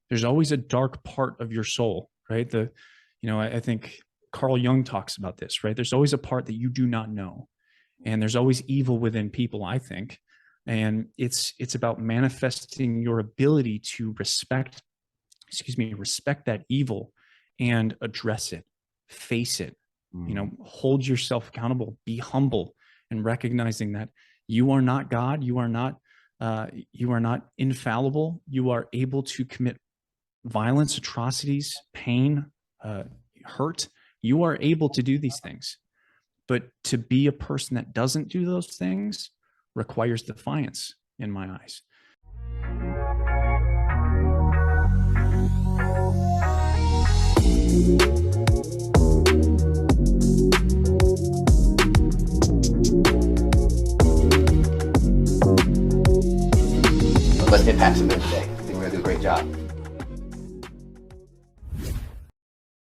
there's always a dark part of your soul, right? I think Carl Jung talks about this, right? There's always a part that you do not know. And there's always evil within people, I think. And it's about manifesting your ability to respect that evil and address it, face it, hold yourself accountable, be humble, and recognizing that you are not God. You are not infallible. You are able to commit violence, atrocities, pain, hurt. You are able to do these things. But to be a person that doesn't do those things requires defiance in my eyes. Let's impact some men today. I think we're going to do a great job.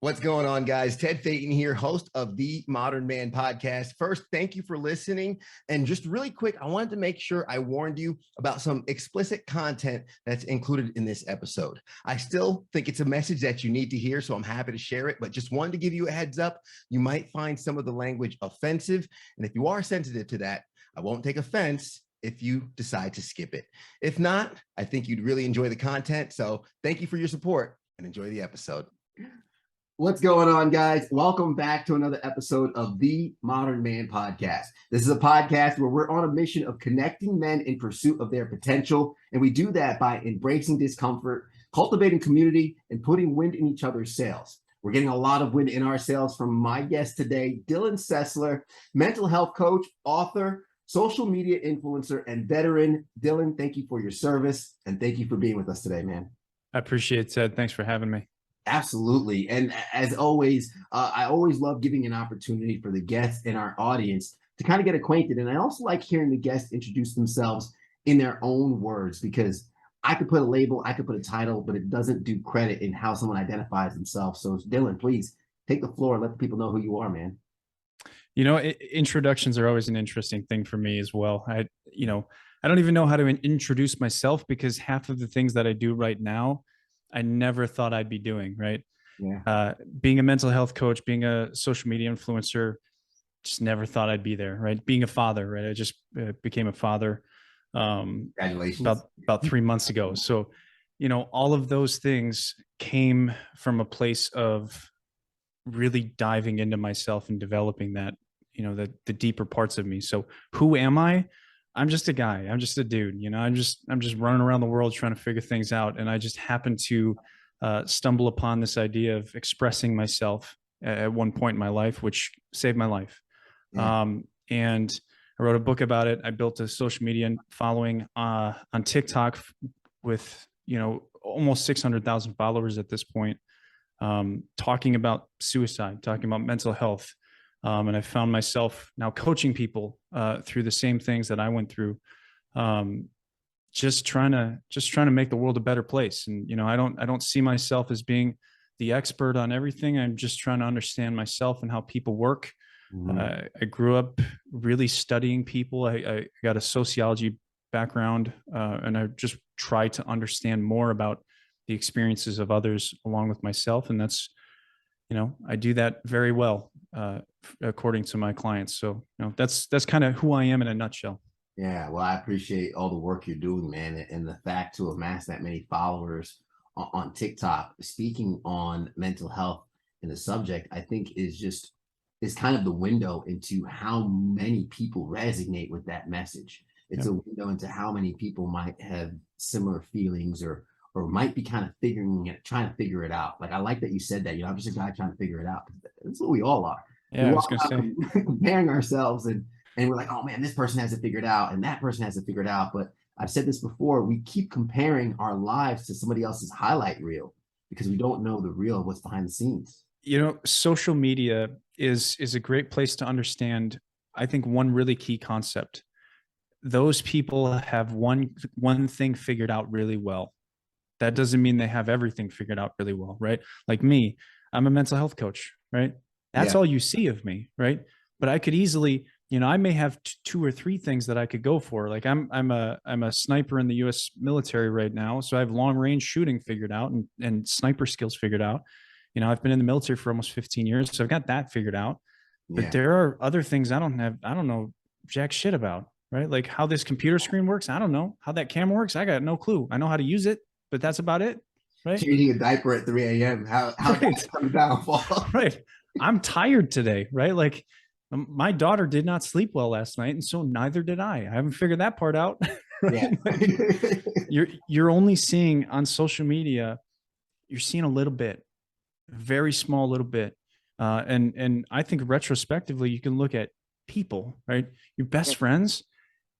What's going on, guys? Ted Phaeton here, host of the Modern Man podcast. First, thank you for listening. And just really quick, I wanted to make sure I warned you about some explicit content that's included in this episode. I still think it's a message that you need to hear, so I'm happy to share it, but just wanted to give you a heads up. You might find some of the language offensive. And if you are sensitive to that, I won't take offense if you decide to skip it. If not, I think you'd really enjoy the content. So thank you for your support and enjoy the episode. What's going on, guys? Welcome back to another episode of the Modern Man podcast. This is a podcast where we're on a mission of connecting men in pursuit of their potential. And we do that by embracing discomfort, cultivating community, and putting wind in each other's sails. We're getting a lot of wind in our sails from my guest today, Dylan Sessler, mental health coach, author, social media influencer, and veteran. Dylan, thank you for your service. And thank you for being with us today, man. I appreciate it, Ted. Thanks for having me. Absolutely. And as always, I always love giving an opportunity for the guests in our audience to kind of get acquainted. And I also like hearing the guests introduce themselves in their own words, because I could put a label, I could put a title, but it doesn't do credit in how someone identifies themselves. So Dylan, please take the floor and let the people know who you are, man. Introductions are always an interesting thing for me as well. I don't even know how to introduce myself, because half of the things that I do right now, I never thought I'd be doing, right? Yeah. Being a mental health coach, being a social media influencer, just never thought I'd be there, right? Being a father, right? I just became a father Congratulations. about 3 months ago. So, all of those things came from a place of really diving into myself and developing that, the deeper parts of me. So who am I? I'm just a guy. I'm just a dude. I'm just running around the world trying to figure things out. And I just happened to stumble upon this idea of expressing myself at one point in my life, which saved my life. Yeah. And I wrote a book about it. I built a social media following on TikTok with, almost 600,000 followers at this point, talking about suicide, talking about mental health. And I found myself now coaching people through the same things that I went through, just trying to make the world a better place. And I don't see myself as being the expert on everything. I'm just trying to understand myself and how people work. Mm-hmm. I grew up really studying people. I got a sociology background, and I just try to understand more about the experiences of others along with myself, and that's I do that very well, according to my clients. So, that's kind of who I am in a nutshell. Yeah, well, I appreciate all the work you're doing, man, and the fact to amass that many followers on TikTok, speaking on mental health and the subject, I think is kind of the window into how many people resonate with that message. It's a window into how many people might have similar feelings or might be kind of trying to figure it out. Like, I like that you said that, I'm just a guy trying to figure it out. That's what we all are. Yeah, I was going to say. Comparing ourselves and we're like, oh man, this person has it figured out and that person has it figured out. But I've said this before, we keep comparing our lives to somebody else's highlight reel because we don't know the real of what's behind the scenes. Social media is a great place to understand, I think, one really key concept. Those people have one thing figured out really well. That doesn't mean they have everything figured out really well, right? Like me, I'm a mental health coach, right? That's all you see of me, right? But I could easily I may have two or three things that I could go for. Like I'm a sniper in the US military right now. So I have long range shooting figured out and sniper skills figured out. I've been in the military for almost 15 years. So I've got that figured out. But Yeah. there are other things I don't know jack shit about, right? Like how this computer screen works. I don't know how that camera works. I got no clue. I know how to use it, but that's about it. Right. Changing a diaper at 3 a.m. How Right. that comes downfall. Right. I'm tired today. Right. Like my daughter did not sleep well last night. And so neither did I. I haven't figured that part out. Yeah. Right. Like you're only seeing on social media, you're seeing a little bit, very small little bit. And I think retrospectively, you can look at people, right? Your best friends,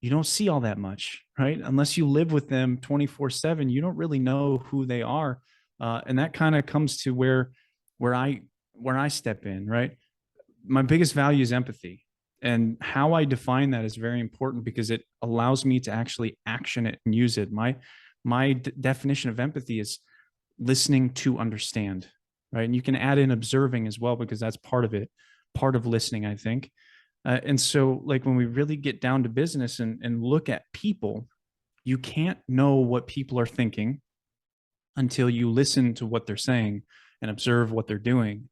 you don't see all that much, right? Unless you live with them 24/7, you don't really know who they are. And that kind of comes to where I step in, right? My biggest value is empathy. And how I define that is very important because it allows me to actually action it and use it. My definition of empathy is listening to understand, right? And you can add in observing as well because that's part of it, part of listening, I think. And so, like when we really get down to business and look at people, you can't know what people are thinking until you listen to what they're saying and observe what they're doing.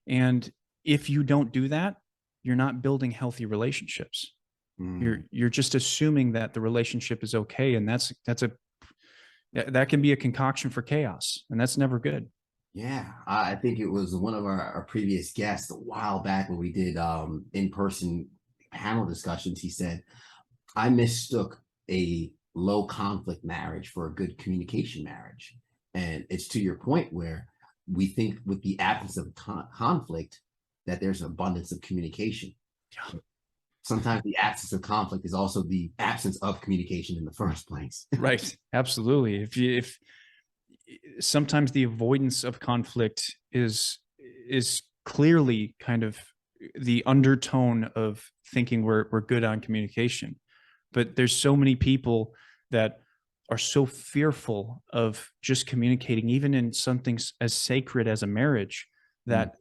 And if you don't do that, you're not building healthy relationships. You're just assuming that the relationship is okay, and that can be a concoction for chaos, and that's never good. Yeah, I think it was one of our previous guests a while back when we did in-person panel discussions. He said, I mistook a low conflict marriage for a good communication marriage. And it's to your point where we think with the absence of conflict that there's an abundance of communication. Yeah. Sometimes the absence of conflict is also the absence of communication in the first place. Right. Absolutely. If sometimes the avoidance of conflict is clearly kind of the undertone of thinking we're good on communication, but there's so many people that are so fearful of just communicating, even in something as sacred as a marriage, that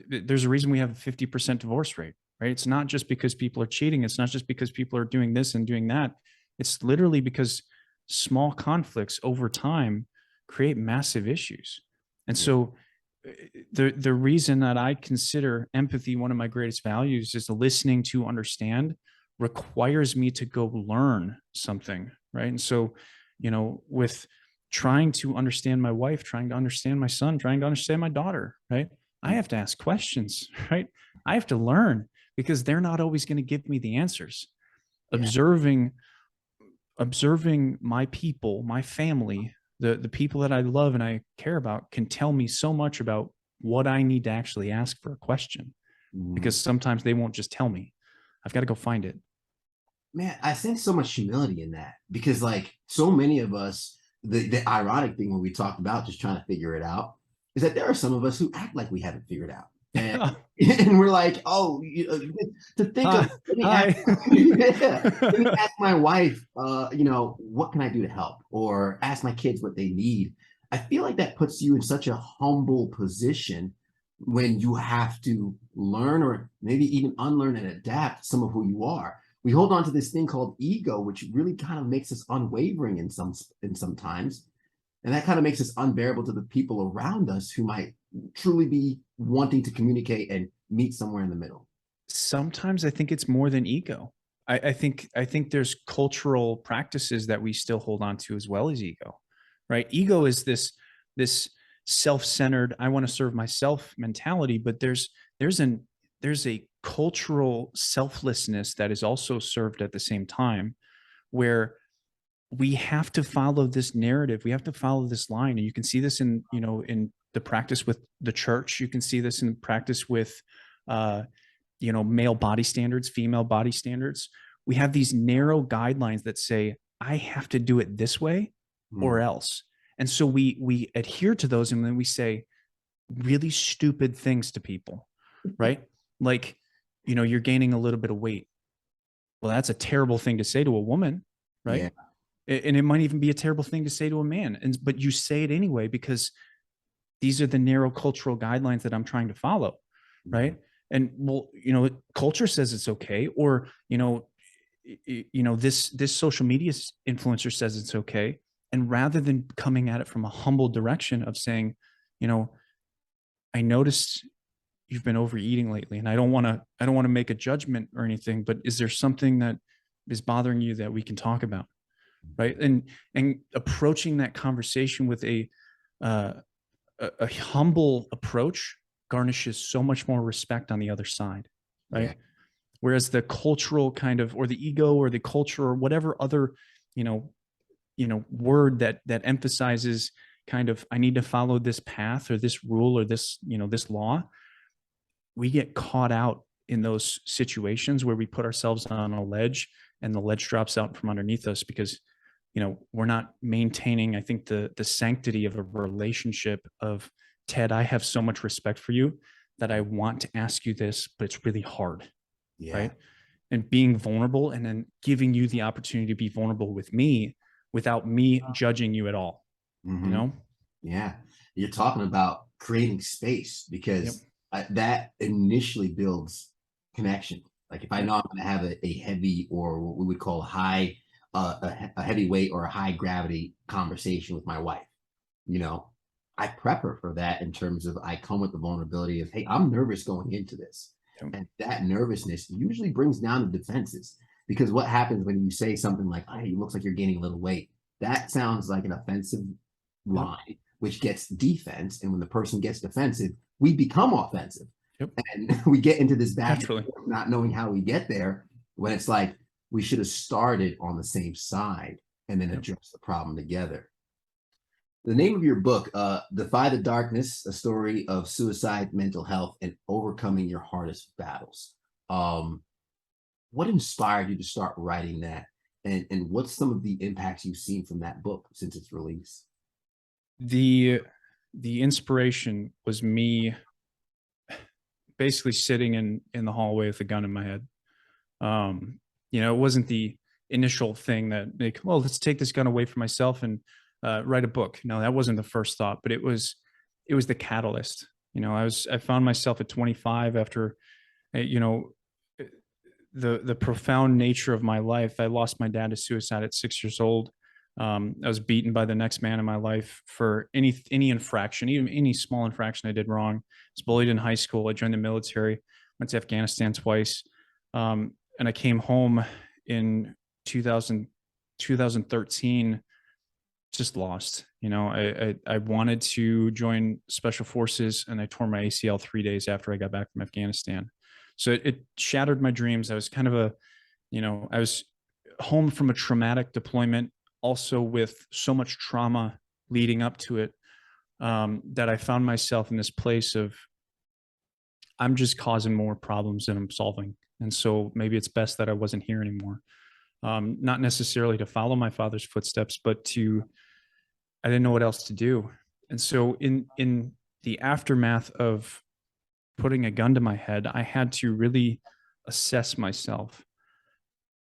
there's a reason we have a 50% divorce rate, right? It's not just because people are cheating. It's not just because people are doing this and doing that. It's literally because small conflicts over time create massive issues. And so the reason that I consider empathy one of my greatest values is listening to understand requires me to go learn something, right? And so, with trying to understand my wife, trying to understand my son, trying to understand my daughter, right? I have to ask questions, right? I have to learn because they're not always going to give me the answers. Yeah. Observing my people, my family, the people that I love and I care about can tell me so much about what I need to actually ask for a question, because sometimes they won't just tell me. I've got to go find it. Man, I sense so much humility in that because like so many of us, the ironic thing when we talked about just trying to figure it out is that there are some of us who act like we haven't figured out. And we're like, oh, to think of, let me ask my wife, what can I do to help? Or ask my kids what they need. I feel like that puts you in such a humble position when you have to learn or maybe even unlearn and adapt some of who you are. We hold on to this thing called ego, which really kind of makes us unwavering in some times. And that kind of makes us unbearable to the people around us who might truly be wanting to communicate and meet somewhere in the middle. Sometimes I think it's more than ego. I think there's cultural practices that we still hold on to as well as ego, right? Ego is this self-centered, I want to serve myself mentality, but there's a cultural selflessness that is also served at the same time, where we have to follow this narrative. We have to follow this line. And you can see this in the practice with the church. You can see this in practice with, male body standards, female body standards. We have these narrow guidelines that say, I have to do it this way or else. And so we adhere to those. And then we say really stupid things to people, right? Like, you're gaining a little bit of weight. Well, that's a terrible thing to say to a woman, right? Yeah. And it might even be a terrible thing to say to a man. But you say it anyway, because these are the narrow cultural guidelines that I'm trying to follow, right? And well, culture says it's okay, or this social media influencer says it's okay. And rather than coming at it from a humble direction of saying, you know, I noticed you've been overeating lately, and I don't want to make a judgment or anything, but is there something that is bothering you that we can talk about? Right. And approaching that conversation with uh, a humble approach garnishes so much more respect on the other side. Yeah. Right. Whereas the cultural kind of, or the ego or the culture or whatever other, you know, word that emphasizes kind of, I need to follow this path or this rule or this, this law, we get caught out in those situations where we put ourselves on a ledge and the ledge drops out from underneath us because we're not maintaining, I think, the sanctity of a relationship of, Ted, I have so much respect for you that I want to ask you this, but it's really hard. Yeah. Right. And being vulnerable, and then giving you the opportunity to be vulnerable with me without me judging you at all. Mm-hmm. Yeah. You're talking about creating space Yep. because that initially builds connection. Like if I Yep. know I'm going to have a heavy, or what we would call a heavyweight or a high gravity conversation with my wife, you know, I prep her for that in terms of, I come with the vulnerability of, hey, I'm nervous going into this. Yep. And that nervousness usually brings down the defenses, because what happens when you say something like, hey, it looks like you're gaining a little weight, that sounds like an offensive Yep. line, which gets defense. And when the person gets defensive, we become offensive. Yep. And we get into this back and Naturally. forth, not knowing how we get there, when it's like we should have started on the same side and then Yep. address the problem together. The name of your book, Defy the Darkness, a story of suicide, mental health, and overcoming your hardest battles. Um, what inspired you to start writing that? And what's some of the impacts you've seen from that book since its release? The inspiration was me basically sitting in the hallway with a gun in my head. It wasn't the initial thing that, like, well, let's take this gun away from myself and write a book. No, that wasn't the first thought, but it was the catalyst. I found myself at 25 after, you know, the profound nature of my life. I lost my dad to suicide at 6 years old. I was beaten by the next man in my life for any infraction, even any small infraction I did wrong. I was bullied in high school. I joined the military, went to Afghanistan twice, and I came home in 2000, 2013, just lost. I wanted to join special forces, and I tore my ACL 3 days after I got back from Afghanistan. So it shattered my dreams. I was kind of I was home from a traumatic deployment, also with so much trauma leading up to it, that I found myself in this place of, I'm just causing more problems than I'm solving. And so maybe it's best that I wasn't here anymore. Not necessarily to follow my father's footsteps, but I didn't know what else to do. And so in the aftermath of putting a gun to my head, I had to really assess myself.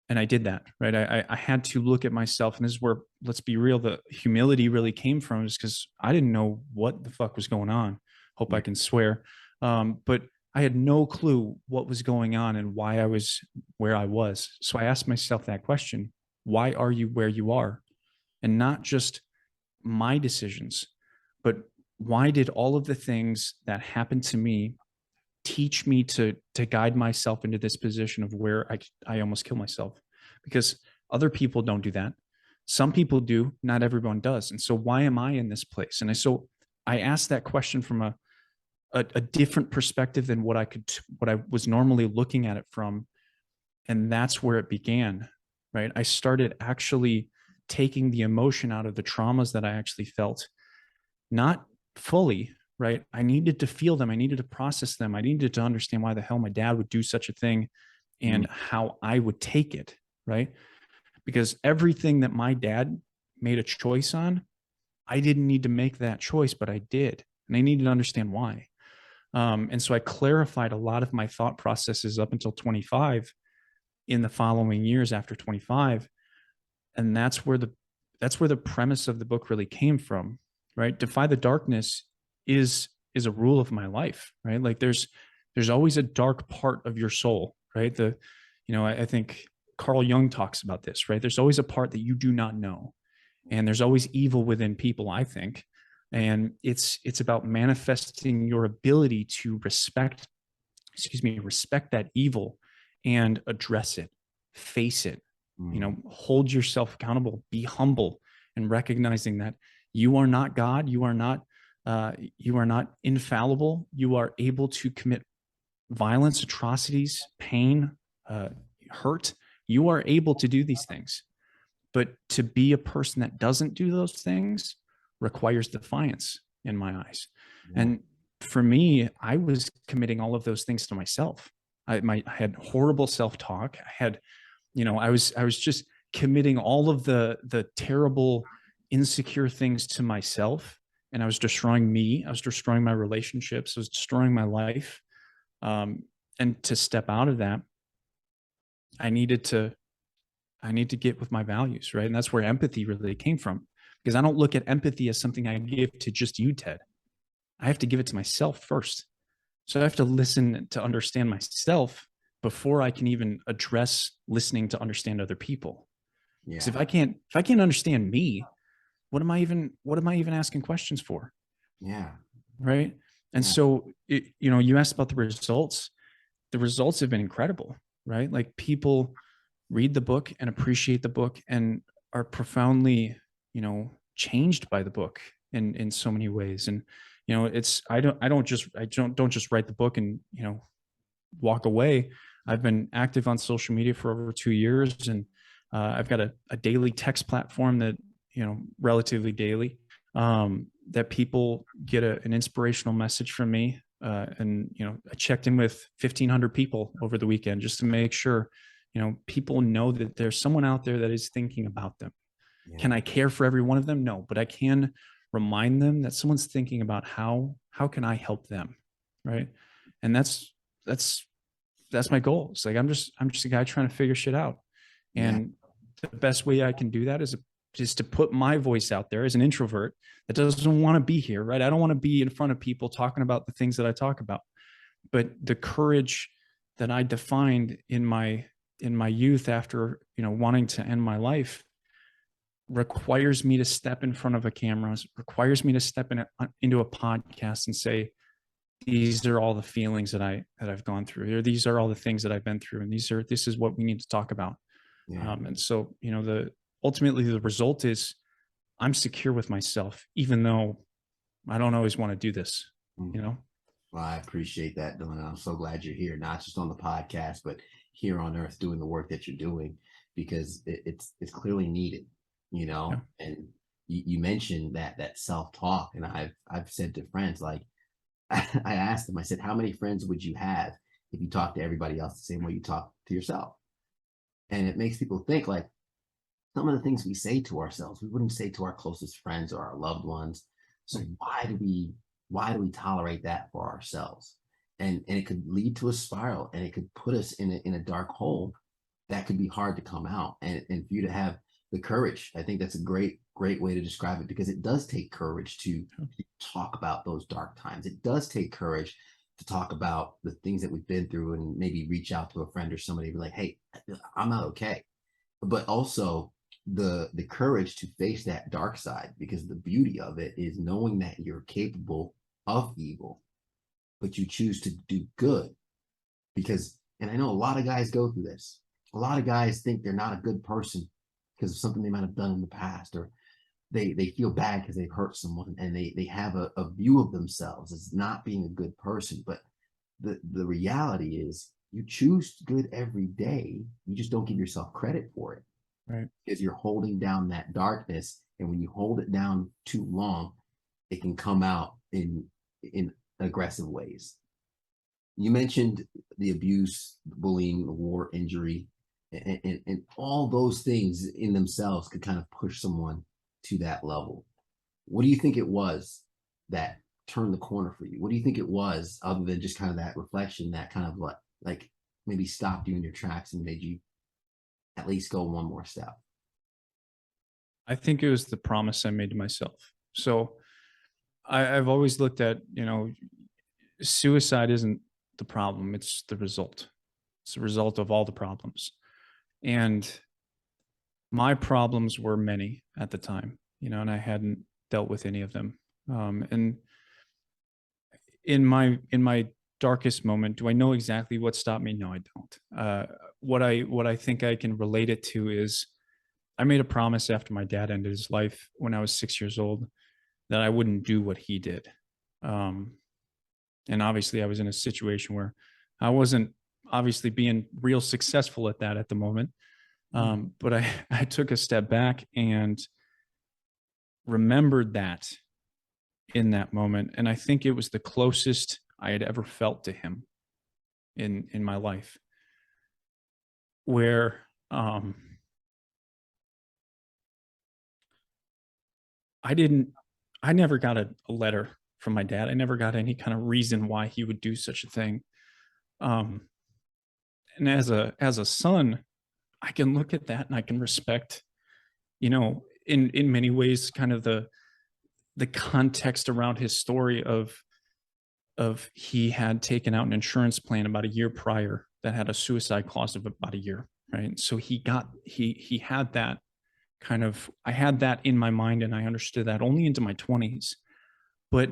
And I did that, right? I had to look at myself. And this is where, let's be real, the humility really came from, is because I didn't know what the fuck was going on. Hope I can swear. But I had no clue what was going on and why I was where I was. So I asked myself that question: why are you where you are? And not just my decisions, but why did all of the things that happened to me teach me to guide myself into this position of where I almost kill myself? Because other people don't do that. Some people do, not everyone does. And so why am I in this place? And I asked that question from a different perspective than what I was normally looking at it from. And that's where it began, right? I started actually taking the emotion out of the traumas that I actually felt, not fully, right? I needed to feel them. I needed to process them. I needed to understand why the hell my dad would do such a thing and how I would take it, right? Because everything that my dad made a choice on, I didn't need to make that choice, but I did. And I needed to understand why. And so I clarified a lot of my thought processes up until 25 in the following years after 25. And that's where the premise of the book really came from, right? Defy the darkness is a rule of my life, right? Like there's there's always a dark part of your soul, right? I think Carl Jung talks about this, right? There's always a part that you do not know. And there's always evil within people, I think. And it's about manifesting your ability to respect that evil and address it, face it, hold yourself accountable, be humble, and recognizing that you are not God, you are not infallible. You are able to commit violence, atrocities, pain, hurt. You are able to do these things. But to be a person that doesn't do those things requires defiance in my eyes. Yeah. And for me, I was committing all of those things to myself. I had horrible self-talk. I was just committing all of the terrible, insecure things to myself. And I was destroying me. I was destroying my relationships. I was destroying my life. And to step out of that, I need to get with my values, right? And that's where empathy really came from, because I don't look at empathy as something I give to just you, Ted. I have to give it to myself first. So I have to listen to understand myself before I can even address listening to understand other people. Because if I can't understand me, what am I even asking questions for? Yeah. Right. And so, you asked about the results. The results have been incredible, right? Like, people read the book and appreciate the book and are profoundly, changed by the book in so many ways. And, I don't just write the book and, walk away. I've been active on social media for over 2 years, and I've got a daily text platform that, relatively daily, that people get an inspirational message from me. And, I checked in with 1,500 people over the weekend just to make sure, people know that there's someone out there that is thinking about them. Yeah. Can I care for every one of them? No, but I can remind them that someone's thinking about how can I help them, right? And that's my goal. It's like, I'm just a guy trying to figure shit out. And the best way I can do that is to put my voice out there as an introvert that doesn't want to be here, right? I don't want to be in front of people talking about the things that I talk about. But the courage that I defined in my youth after, wanting to end my life requires me to step in front of a camera, requires me to step into a podcast and say, these are all the feelings that I've gone through, or these are all the things that I've been through, and this is what we need to talk about. Yeah. And so, ultimately the result is I'm secure with myself, even though I don't always want to do this, Well, I appreciate that, Dylan. I'm so glad you're here, not just on the podcast, but here on earth doing the work that you're doing, because it's clearly needed, Yeah. And you mentioned that self-talk, and I've said to friends, like, I asked them, I said, how many friends would you have if you talk to everybody else the same way you talk to yourself? And it makes people think, like, some of the things we say to ourselves, we wouldn't say to our closest friends or our loved ones. So why do we tolerate that for ourselves? And it could lead to a spiral, and it could put us in a dark hole that could be hard to come out. And for you to have the courage, I think that's a great way to describe it, because it does take courage to talk about those dark times. It does take courage to talk about the things that we've been through, and maybe reach out to a friend or somebody and be like, hey, I'm not okay. But also the courage to face that dark side, because the beauty of it is knowing that you're capable of evil, but you choose to do good. Because, and I know a lot of guys go through this. A lot of guys think they're not a good person because of something they might have done in the past, or they feel bad because they've hurt someone, and they have a view of themselves as not being a good person. But the reality is, you choose good every day. You just don't give yourself credit for it, right? Because you're holding down that darkness, and when you hold it down too long, it can come out in aggressive ways. You mentioned the abuse, the bullying, the war, injury, and all those things in themselves could kind of push someone to that level. What do you think it was that turned the corner for you? What do you think it was, other than just kind of that reflection, that kind of like maybe stopped you in your tracks and made you at least go one more step? I think it was the promise I made to myself. So I've always looked at, suicide isn't the problem. It's the result. It's the result of all the problems. And my problems were many at the time, and I hadn't dealt with any of them. And in my darkest moment, do I know exactly what stopped me? No, I don't. What I think I can relate it to is I made a promise after my dad ended his life when I was 6 years old that I wouldn't do what he did. And obviously, I was in a situation where I wasn't obviously being real successful at that at the moment. But I took a step back and remembered that in that moment. And I think it was the closest I had ever felt to him in my life, where I never got a letter from my dad. I never got any kind of reason why he would do such a thing. And as a son, I can look at that and I can respect, in many ways, kind of the context around his story of he had taken out an insurance plan about a year prior that had a suicide clause of about a year, right? So he had that kind of, I had that in my mind and I understood that only into my 20s. But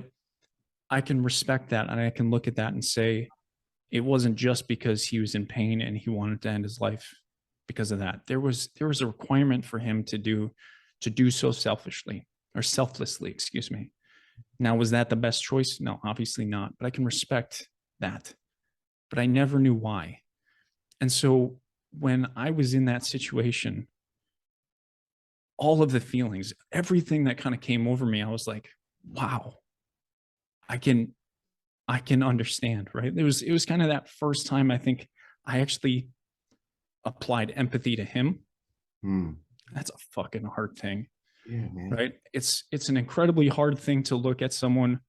I can respect that and I can look at that and say it wasn't just because he was in pain and he wanted to end his life because of that. There was a requirement for him to do so selflessly, excuse me. Now, was that the best choice? No, obviously not, but I can respect that. But I never knew why. And so when I was in that situation, all of the feelings, everything that kind of came over me, I was like, wow, I can understand, right? It was kind of that first time I think I actually applied empathy to him. That's a fucking hard thing. Yeah, man. Right? It's an incredibly hard thing to look at someone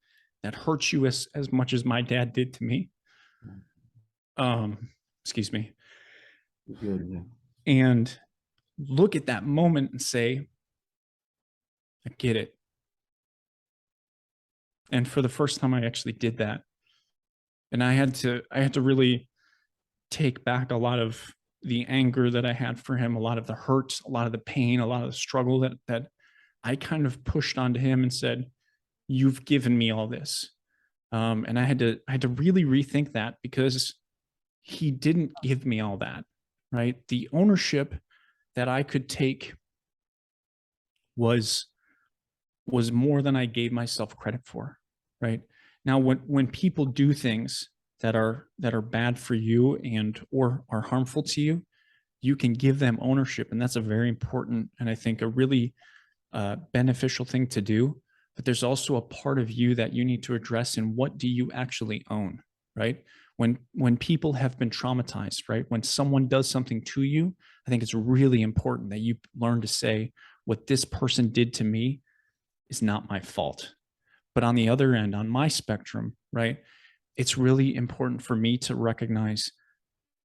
that hurts you as much as my dad did to me. Excuse me. Good, yeah. And look at that moment and say, I get it. And for the first time, I actually did that. And I had to really take back a lot of the anger that I had for him, a lot of the hurt, a lot of the pain, a lot of the struggle that I kind of pushed onto him and said, you've given me all this. And I had to really rethink that because he didn't give me all that, right? The ownership that I could take was more than I gave myself credit for, right? Now, when people do things that are bad for you and or are harmful to you, you can give them ownership, and that's a very important and I think a really beneficial thing to do. But there's also a part of you that you need to address, and what do you actually own, right? When people have been traumatized, right? When someone does something to you, I think it's really important that you learn to say, what this person did to me is not my fault. But on the other end, on my spectrum, right, it's really important for me to recognize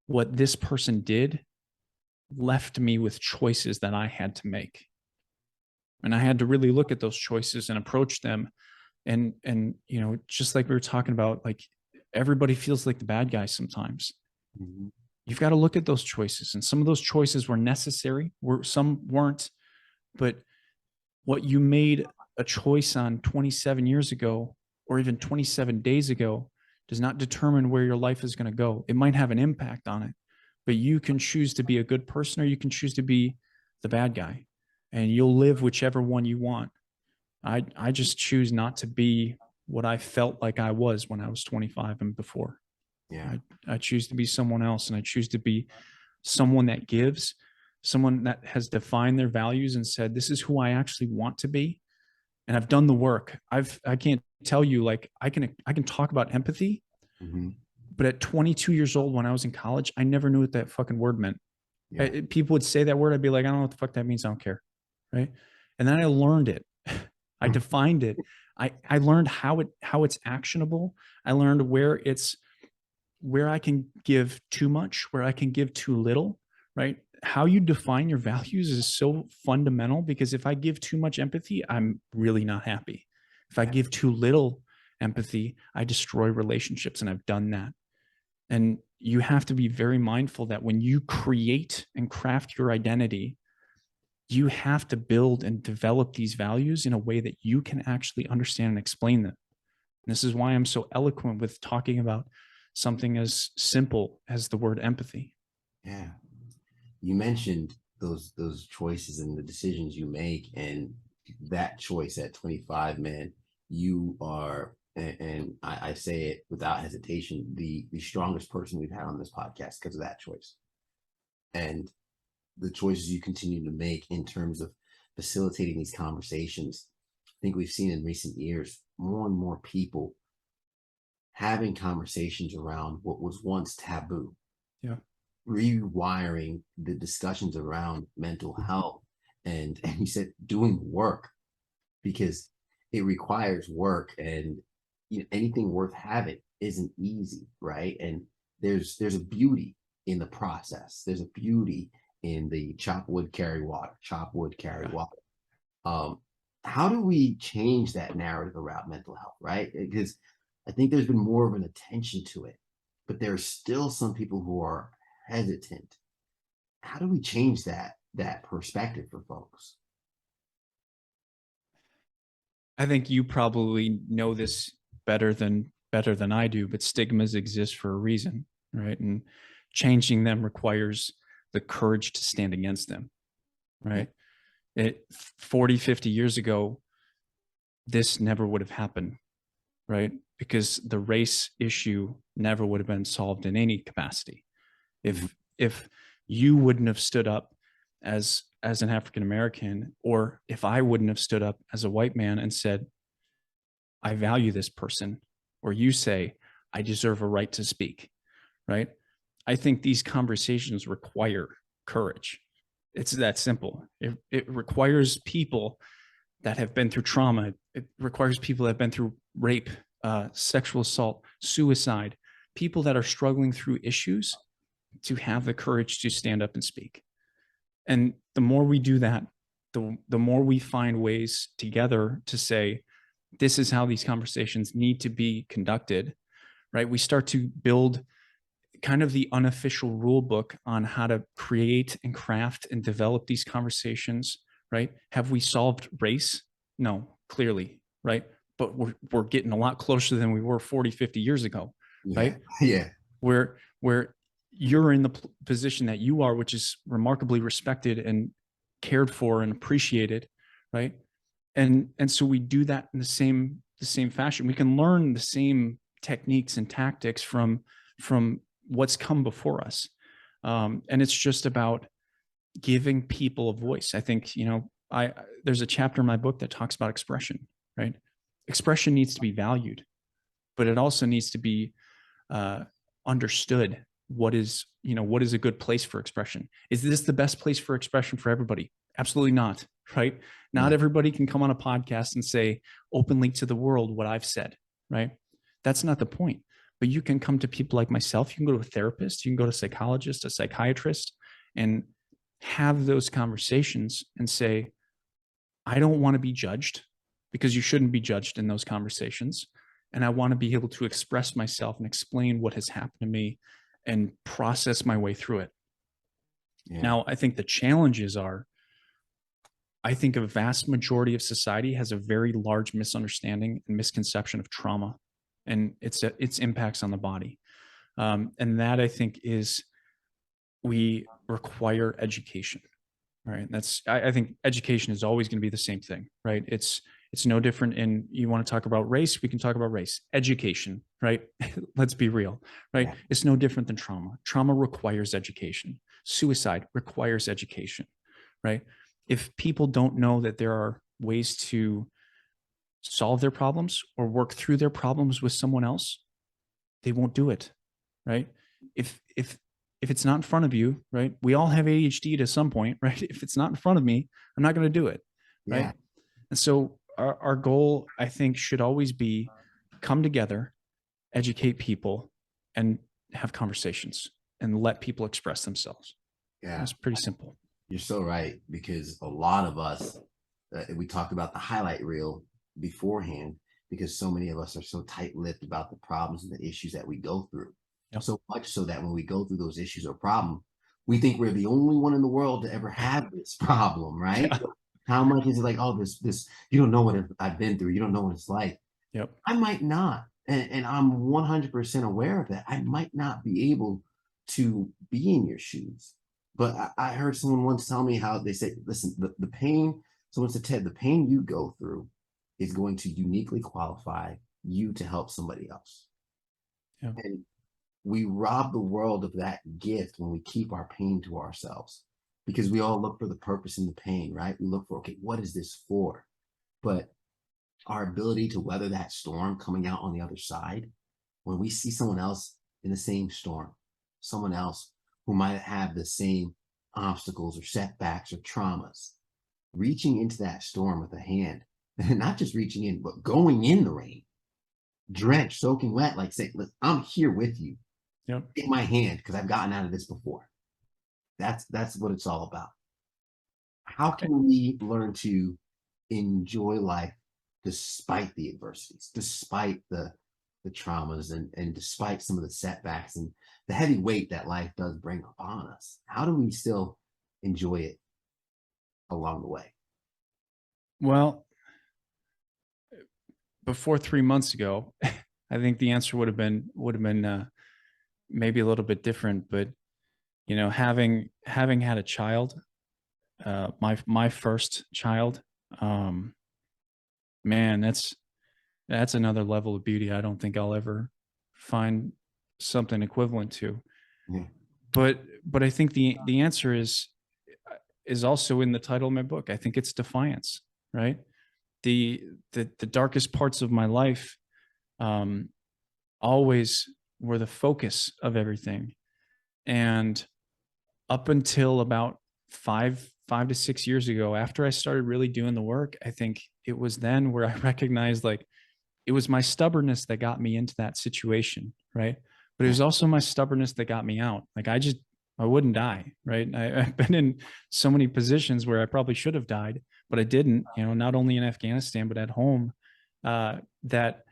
what this person did left me with choices that I had to make. And I had to really look at those choices and approach them. And just like we were talking about, like everybody feels like the bad guy sometimes. Mm-hmm. You've got to look at those choices. And some of those choices were necessary, some weren't. But what you made a choice on 27 years ago, or even 27 days ago, does not determine where your life is going to go. It might have an impact on it, but you can choose to be a good person or you can choose to be the bad guy, and you'll live whichever one you want. I just choose not to be what I felt like I was when I was 25 and before. Yeah. I choose to be someone else, and I choose to be someone that gives, someone that has defined their values and said, this is who I actually want to be. And I've done the work. I can't tell you, like, I can talk about empathy, mm-hmm. But at 22 years old, when I was in college, I never knew what that fucking word meant. Yeah. People would say that word. I'd be like, I don't know what the fuck that means. I don't care. Right. And then I learned it. I defined it. I learned how it's actionable. I learned where I can give too much, where I can give too little, right? How you define your values is so fundamental, because if I give too much empathy, I'm really not happy. If I give too little empathy, I destroy relationships, and I've done that. And you have to be very mindful that when you create and craft your identity, you have to build and develop these values in a way that you can actually understand and explain them. And this is why I'm so eloquent with talking about something as simple as the word empathy. Yeah. You mentioned those choices and the decisions you make, and that choice at 25, man, you are, and I say it without hesitation, the strongest person we've had on this podcast because of that choice. And the choices you continue to make in terms of facilitating these conversations. I think we've seen in recent years more and more people having conversations around what was once taboo. Yeah. Rewiring the discussions around mental health, and you said doing work, because it requires work, and anything worth having isn't easy, right? And there's a beauty in the process. There's a beauty in the chop wood, carry water, chop wood, carry water. How do we change that narrative around mental health, right? Because I think there's been more of an attention to it, but there's still some people who are hesitant. How do we change that perspective for folks? I think you probably know this better than I do, but stigmas exist for a reason, right? And changing them requires the courage to stand against them, right? 40, 50 years ago, this never would have happened, right? Because the race issue never would have been solved in any capacity. If you wouldn't have stood up as an African American, or if I wouldn't have stood up as a white man and said, I value this person, or you say, I deserve a right to speak, right? I think these conversations require courage. It's that simple. It requires people that have been through trauma. It requires people that have been through rape, sexual assault, suicide, people that are struggling through issues to have the courage to stand up and speak. And the more we do that, the more we find ways together to say, this is how these conversations need to be conducted, right? We start to build kind of the unofficial rule book on how to create and craft and develop these conversations, right? Have we solved race? No, clearly, right? But we're getting a lot closer than we were 40, 50 years ago, right? Yeah. Where you're in the position that you are, which is remarkably respected and cared for and appreciated, right? And so we do that in the same fashion. We can learn the same techniques and tactics from what's come before us. And it's just about giving people a voice. I think, there's a chapter in my book that talks about expression, right? Expression needs to be valued, but it also needs to be understood. What is a good place for expression? Is this the best place for expression for everybody? Absolutely not, right? Not everybody can come on a podcast and say openly to the world what I've said, right? That's not the point. But you can come to people like myself. You can go to a therapist, you can go to a psychologist, a psychiatrist, and have those conversations and say, I don't want to be judged, because you shouldn't be judged in those conversations. And I want to be able to express myself and explain what has happened to me and process my way through it. Yeah. Now, I think the challenges are, I think a vast majority of society has a very large misunderstanding and misconception of trauma and its impacts on the body. And that, I think, is, we require education, right? I think education is always going to be the same thing, right? It's no different in, you want to talk about race, we can talk about race. Education, right? Let's be real, right? Yeah. It's no different than trauma. Trauma requires education. Suicide requires education, right? If people don't know that there are ways to solve their problems or work through their problems with someone else, they won't do it, right? If it's not in front of you, right? We all have ADHD to some point, right? If it's not in front of me, I'm not going to do it, right? Yeah. And so our goal, I think, should always be come together, educate people, and have conversations and let people express themselves. Yeah, it's pretty simple. You're so right, because a lot of us, we talked about the highlight reel beforehand, because so many of us are so tight-lipped about the problems and the issues that we go through. Yep. So much so that when we go through those issues or problem, we think we're the only one in the world to ever have this problem, right? Yeah. How much is it like, oh, this, you don't know what I've been through. You don't know what it's like. Yep. I might not. And I'm 100% aware of that. I might not be able to be in your shoes. But I heard someone once tell me how they said, listen, the pain, someone said, Ted, the pain you go through is going to uniquely qualify you to help somebody else. Yeah. And we rob the world of that gift when we keep our pain to ourselves, because we all look for the purpose in the pain, right? We look for, okay, what is this for? But our ability to weather that storm coming out on the other side, when we see someone else in the same storm, someone else who might have the same obstacles or setbacks or traumas, reaching into that storm with a hand, and not just reaching in, but going in the rain, drenched, soaking wet, like saying, look, I'm here with you. Yep. Take my hand because I've gotten out of this before. That's what it's all about. How can we learn to enjoy life despite the adversities, despite the traumas, and despite some of the setbacks and the heavy weight that life does bring upon us? How do we still enjoy it along the way? Well, before 3 months ago, I think the answer would have been maybe a little bit different. But having had a child, my first child, man, that's another level of beauty. I don't think I'll ever find something equivalent to. Yeah. But I think the answer is also in the title of my book. I think it's defiance, right? The darkest parts of my life always were the focus of everything. And up until about 5 to 6 years ago, after I started really doing the work, I think it was then where I recognized, like, it was my stubbornness that got me into that situation, right? But it was also my stubbornness that got me out. Like, I wouldn't die, right? I've been in so many positions where I probably should have died, but I didn't, not only in Afghanistan, but at home, that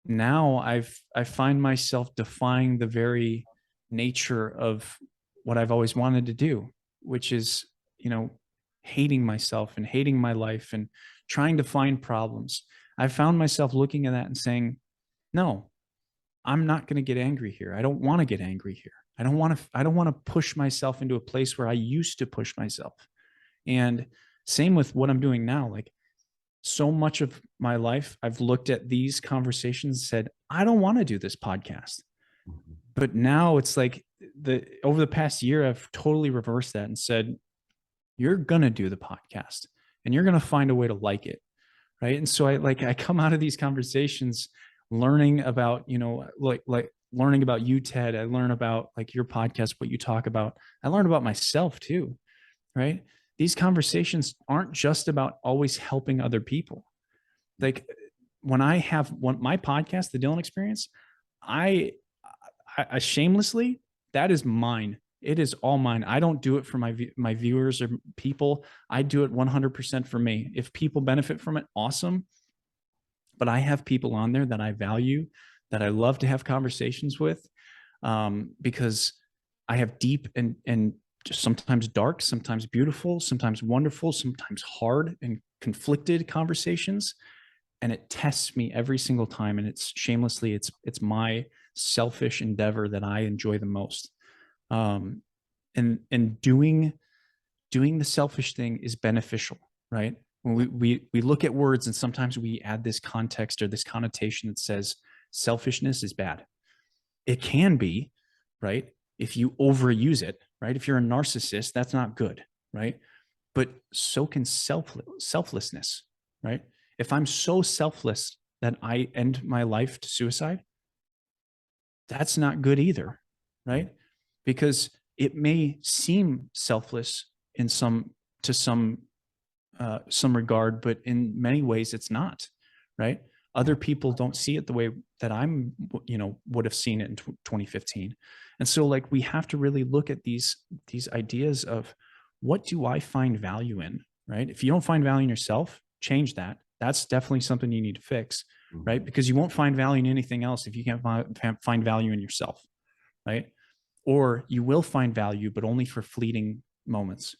now I find myself defying the very nature of what I've always wanted to do, which is, hating myself and hating my life and trying to find problems. I found myself looking at that and saying, no, I'm not going to get angry here. I don't want to get angry here. I don't want to push myself into a place where I used to push myself. And same with what I'm doing now. Like, so much of my life, I've looked at these conversations and said, I don't want to do this podcast. But now it's like over the past year, I've totally reversed that and said, you're going to do the podcast and you're going to find a way to like it. Right. And so I come out of these conversations learning about, like learning about you, Ted. I learn about, like, your podcast, what you talk about. I learn about myself too. Right. These conversations aren't just about always helping other people. Like, when I have my podcast, The Dylan Experience, I shamelessly, that is mine. It is all mine. I don't do it for my viewers or people. I do it 100% for me. If people benefit from it, awesome. But I have people on there that I value, that I love to have conversations with, because I have deep and just sometimes dark, sometimes beautiful, sometimes wonderful, sometimes hard and conflicted conversations. And it tests me every single time. And it's shamelessly, it's my selfish endeavor that I enjoy the most. And doing the selfish thing is beneficial, right? When we look at words and sometimes we add this context or this connotation that says selfishness is bad. It can be, right? If you overuse it, right? If you're a narcissist, that's not good, right? But so can selflessness, right? If I'm so selfless that I end my life to suicide, that's not good either, right? Because it may seem selfless in some regard, but in many ways it's not, right? Other people don't see it the way that I'm, would have seen it in 2015. And so, like, we have to really look at these ideas of, what do I find value in, right? If you don't find value in yourself, change that. That's definitely something you need to fix, right? Because you won't find value in anything else if you can't find value in yourself, right? Or you will find value, but only for fleeting moments,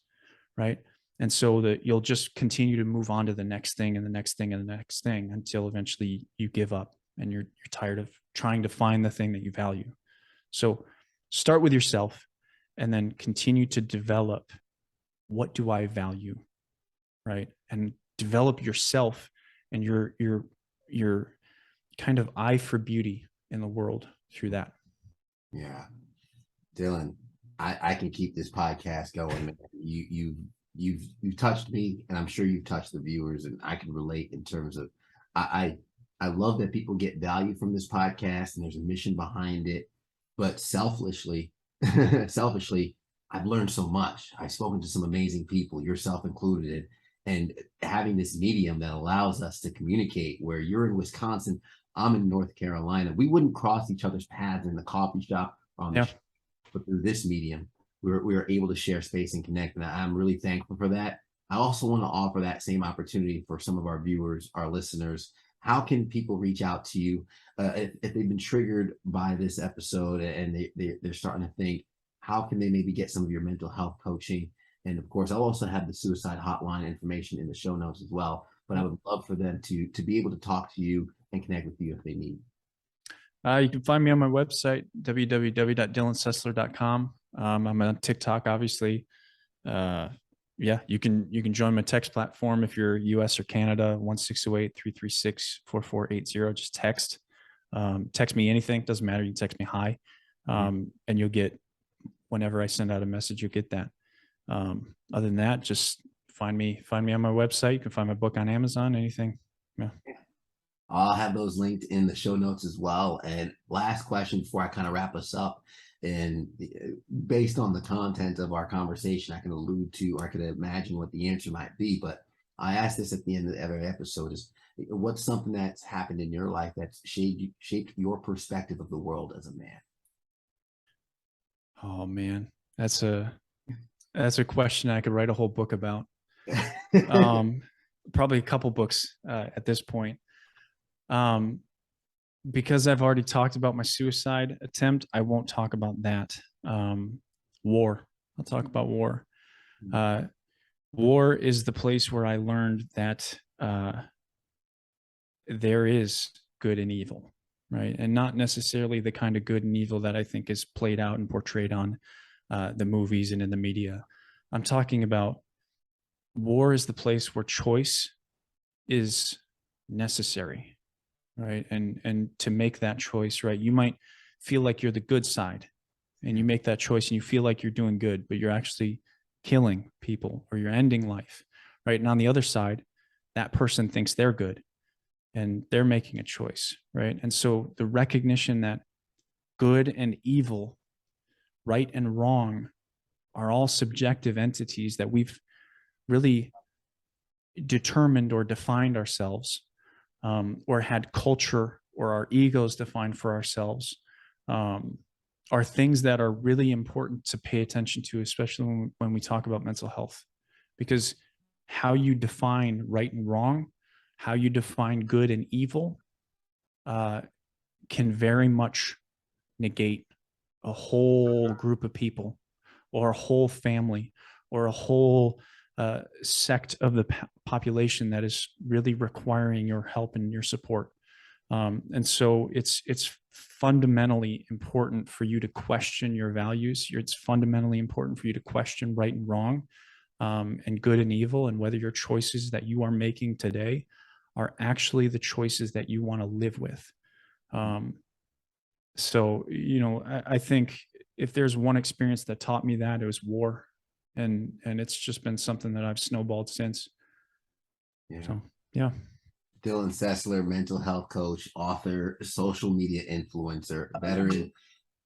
right? And so that you'll just continue to move on to the next thing and the next thing and the next thing until eventually you give up and you're tired of trying to find the thing that you value. So start with yourself and then continue to develop, what do I value, right? And develop yourself and your kind of eye for beauty in the world through that. Yeah. Dylan, I can keep this podcast going, man. You've touched me, and I'm sure you've touched the viewers, and I can relate in terms of I love that people get value from this podcast and there's a mission behind it. But selfishly, I've learned so much. I've spoken to some amazing people, yourself included, and having this medium that allows us to communicate, where you're in Wisconsin, I'm in North Carolina. We wouldn't cross each other's paths in the coffee shop or on the show, but through this medium, we were able to share space and connect. And I'm really thankful for that. I also want to offer that same opportunity for some of our viewers, our listeners. How can people reach out to you if they've been triggered by this episode and they're starting to think, how can they maybe get some of your mental health coaching? And of course, I'll also have the suicide hotline information in the show notes as well. But I would love for them to be able to talk to you and connect with you if they need. You can find me on my website, www.dylansessler.com. I'm on TikTok, obviously. Yeah, you can join my text platform if you're US or Canada, 1-608-336-4480. Just text. Text me anything. Doesn't matter. You can text me hi. And you'll get, whenever I send out a message, you'll get that. Other than that, just find me on my website. You can find my book on Amazon, anything. Yeah. I'll have those linked in the show notes as well. And last question before I kind of wrap us up, and based on the content of our conversation, I can allude to, or I could imagine what the answer might be. But I ask this at the end of every episode: is what's something that's happened in your life that's shaped your perspective of the world as a man? Oh man, that's a question I could write a whole book about. Probably a couple books at this point. Because I've already talked about my suicide attempt, I won't talk about that. War. I'll talk about war. War is the place where I learned that there is good and evil, right? And not necessarily the kind of good and evil that I think is played out and portrayed on the movies and in the media. I'm talking about war is the place where choice is necessary, right? And to make that choice, right, you might feel like you're the good side and you make that choice and you feel like you're doing good, but you're actually killing people or you're ending life, right? And on the other side, that person thinks they're good and they're making a choice, right? And so the recognition that good and evil, right and wrong, are all subjective entities that we've really determined or defined ourselves, or had culture or our egos defined for ourselves, are things that are really important to pay attention to, especially when we talk about mental health. Because how you define right and wrong, how you define good and evil, can very much negate a whole group of people or a whole family or a whole sect of the population that is really requiring your help and your support. And so it's fundamentally important for you to question your values. It's fundamentally important for you to question right and wrong, and good and evil, and whether your choices that you are making today are actually the choices that you want to live with. So, I think if there's one experience that taught me that, it was war. And it's just been something that I've snowballed since. Yeah. So, yeah. Dylan Sessler, mental health coach, author, social media influencer, veteran,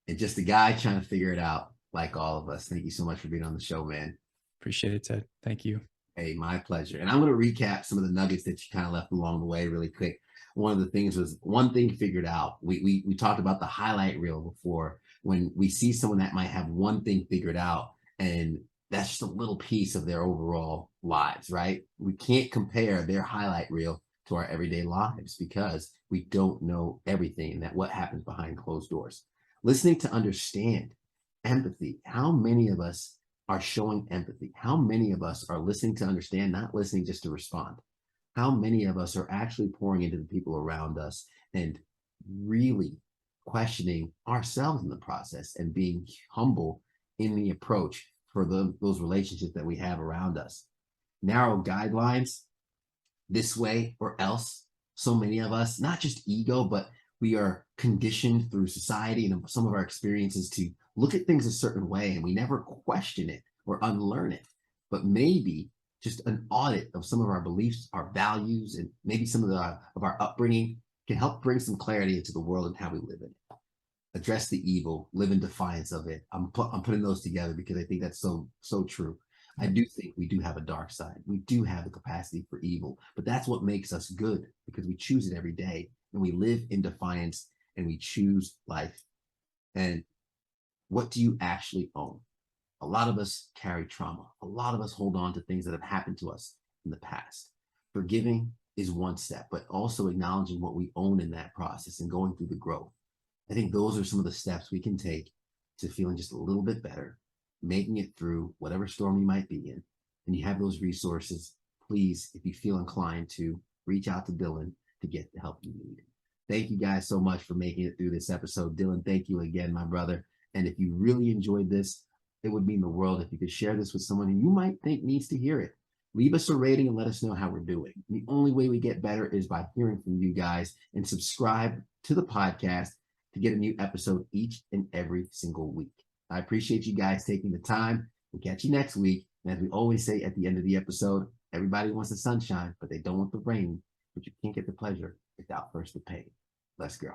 and just a guy trying to figure it out like all of us. Thank you so much for being on the show, man. Appreciate it, Ted. Thank you. Hey, my pleasure. And I'm going to recap some of the nuggets that you kind of left along the way really quick. One of the things was one thing figured out. We talked about the highlight reel before. When we see someone that might have one thing figured out, and that's just a little piece of their overall lives, right? We can't compare their highlight reel to our everyday lives because we don't know everything and that what happens behind closed doors. Listening to understand, empathy. How many of us are showing empathy? How many of us are listening to understand, not listening just to respond? How many of us are actually pouring into the people around us and really questioning ourselves in the process and being humble in the approach for those relationships that we have around us? Narrow guidelines, this way or else. So many of us, not just ego, but we are conditioned through society and some of our experiences to look at things a certain way, and we never question it or unlearn it. But maybe just an audit of some of our beliefs, our values, and maybe some of our upbringing can help bring some clarity into the world and how we live in it. Address the evil, live in defiance of it. I'm putting those together because I think that's so true. I do think we do have a dark side. We do have the capacity for evil, but that's what makes us good, because we choose it every day and we live in defiance and we choose life. And what do you actually own? A lot of us carry trauma. A lot of us hold on to things that have happened to us in the past. Forgiving is one step, but also acknowledging what we own in that process and going through the growth. I think those are some of the steps we can take to feeling just a little bit better, making it through whatever storm you might be in. And you have those resources. Please, if you feel inclined to, reach out to Dylan to get the help you need. Thank you guys so much for making it through this episode. Dylan, thank you again, my brother. And if you really enjoyed this, it would mean the world if you could share this with someone who you might think needs to hear it. Leave us a rating and let us know how we're doing. The only way we get better is by hearing from you guys, and subscribe to the podcast to get a new episode each and every single week. I appreciate you guys taking the time. We'll catch you next week. And as we always say at the end of the episode, everybody wants the sunshine, but they don't want the rain. But you can't get the pleasure without first the pain. Let's go.